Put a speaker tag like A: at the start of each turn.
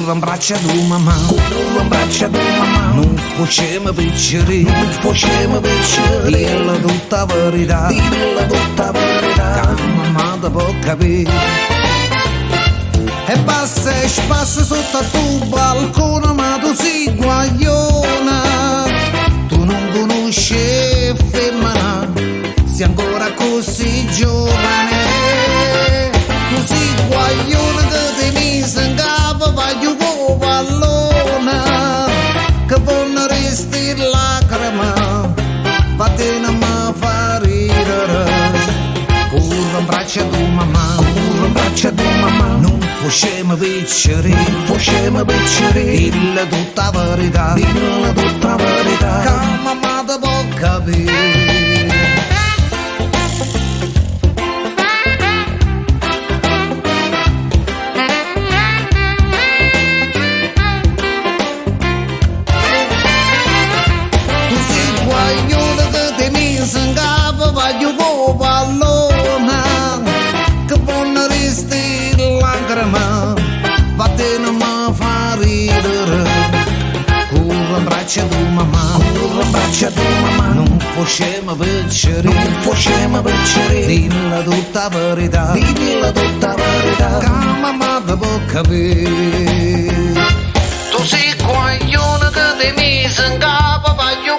A: Corra in braccia tu mamma, corra in braccia tu mamma. Non possiamo vincere, non possiamo vincere. Dilla tutta la verità, dilla tutta la verità. Che mamma ti può capire. E passa e spassa sotto al tuo balcone, ma tu sei guagliona. Tu non conosci femmina, sei ancora così giovane. Tu sei guagliona che ti mise in capo, voglio con pallone. Che vuole resti lacrima, fate non mi fa ridere. Corra in braccia tu mamma, corra in braccia tu mamma. Non possiamo vincere, non possiamo vincere. Dilla tutta la verità, dilla tutta la verità. Che mamma ti può capire. Tu sei guaglione che ti mise in capo, voglio con pallone. Che buona resti lacrima, fate non mi fa ridere. Corra in braccia tu mamma, corra in braccia tu mamma. Non possiamo vincere, non possiamo vincere. Dilla tutta la verità, dilla tutta la verità. Che mamma ti può capire. Tu sei guaglione che ti mise in capo, voglio